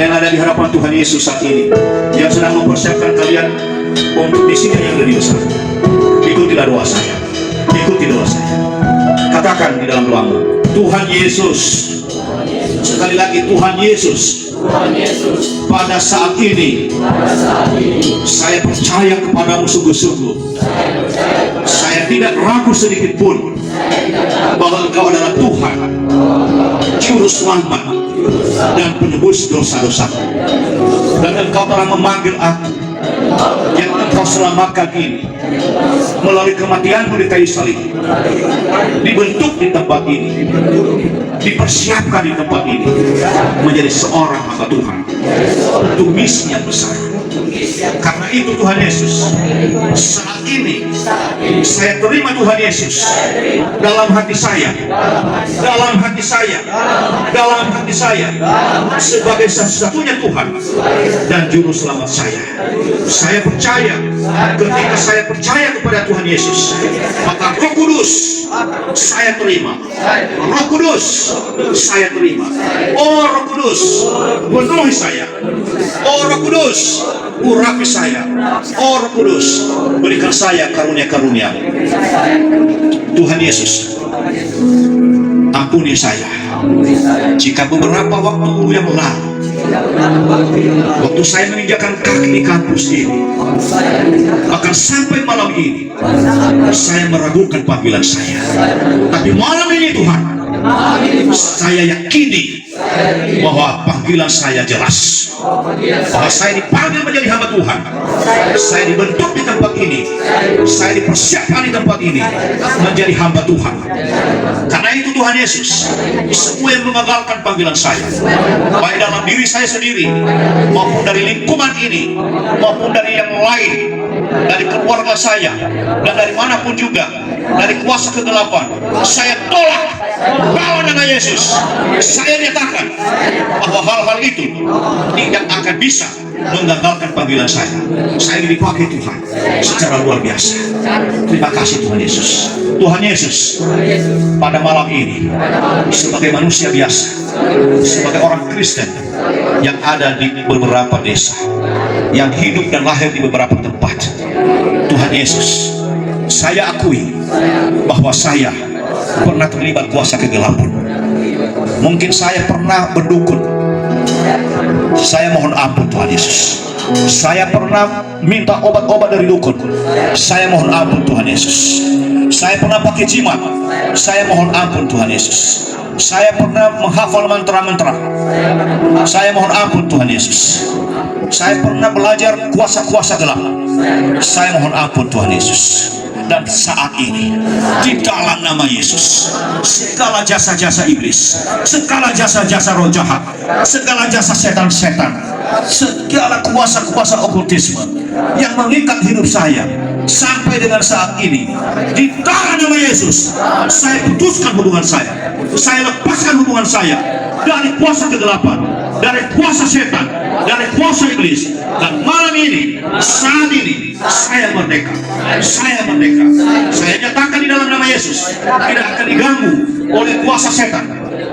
Kalian ada di hadapan Tuhan Yesus saat ini, yang sedang mempersiapkan kalian untuk misinya yang lebih besar. Ikutilah doa saya, ikuti doa saya. Katakan di dalam doamu, Tuhan Yesus. Sekali lagi, Tuhan Yesus. Pada saat ini, saya percaya kepadamu sungguh-sungguh. Saya tidak ragu sedikit pun bahwa Engkau adalah Tuhan, Juru Selamat dan penebus dosa-dosa. Dan Engkau telah memanggil aku, yang Engkau selamatkan ini melalui kematian-Mu di kayu salib, dibentuk di tempat ini, dipersiapkan di tempat ini menjadi seorang hamba Tuhan untuk misi yang besar. Karena itu Tuhan Yesus, saat ini saya terima Tuhan Yesus dalam hati saya, dalam hati saya, dalam hati saya, sebagai satu-satunya Tuhan dan Juru Selamat saya. Saya percaya, ketika saya percaya kepada Tuhan Yesus, maka Roh Kudus saya terima. Roh Kudus saya terima. Oh Roh Kudus, penuhi saya. Oh Roh Kudus, urapi saya. Oh Roh Kudus, berikan saya karunia-karunia. Tuhan Yesus, ampuni saya jika beberapa waktu yang lalu, waktu saya menginjakkan kaki di kampus ini, bahkan sampai malam ini, saya meragukan panggilan saya. Tapi malam ini Tuhan, saya yakini bahwa panggilan saya jelas, bahwa saya dipanggil menjadi hamba Tuhan. Saya dibentuk di tempat ini, saya dipersiapkan di tempat ini menjadi hamba Tuhan. Karena itu Tuhan Yesus, semua yang mengagalkan panggilan saya, baik dalam diri saya sendiri maupun dari lingkungan ini maupun dari yang lain, dari keluarga saya dan dari manapun juga, dari kuasa kegelapan, saya tolak dalam nama Yesus. Saya nyatakan bahwa hal-hal itu tidak akan bisa menggagalkan panggilan saya. Saya ingin dipakai Tuhan secara luar biasa. Terima kasih Tuhan Yesus. Tuhan Yesus, pada malam ini, sebagai manusia biasa, sebagai orang Kristen yang ada di beberapa desa, yang hidup dan lahir di beberapa tempat, Tuhan Yesus, saya akui bahwa saya pernah terlibat kuasa kegelapan. Mungkin saya pernah berdukun. Saya mohon ampun Tuhan Yesus. Saya pernah minta obat-obat dari dukun. Saya mohon ampun Tuhan Yesus. Saya pernah pakai jimat. Saya mohon ampun Tuhan Yesus. Saya pernah menghafal mantra-mantra. Saya mohon ampun Tuhan Yesus. Saya pernah belajar kuasa-kuasa gelap. Saya mohon ampun Tuhan Yesus. Dan saat ini, di dalam nama Yesus, segala jasa-jasa iblis, segala jasa-jasa roh jahat, segala jasa setan-setan, segala kuasa-kuasa okultisme yang mengikat hidup saya sampai dengan saat ini, di dalam nama Yesus, saya putuskan hubungan saya lepaskan hubungan saya dari kuasa kegelapan, dari kuasa setan, dari kuasa iblis. Dan malam ini, saat ini, saya merdeka. Saya merdeka. Saya nyatakan di dalam nama Yesus, tidak akan diganggu oleh kuasa setan,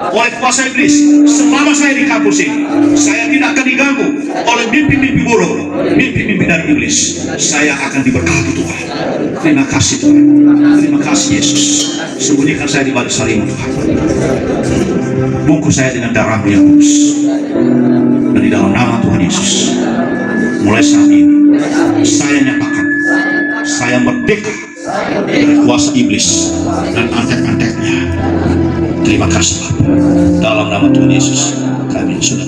oleh kuasa iblis. Selama saya di kampus ini, saya tidak akan diganggu oleh mimpi-mimpi buruk, mimpi-mimpi dari iblis. Saya akan diberkati Tuhan. Terima kasih Tuhan. Terima kasih Yesus. Sembunyikan saya di balik salib Tuhan. Bungkus saya dengan darah-Mu yang kudus. Dan di dalam nama Tuhan Yesus, mulai saat ini, saya nyatakan, saya merdeka dari kuasa iblis dan antek-anteknya. Terima kasih Bapak. Dalam nama Tuhan Yesus, kami sudah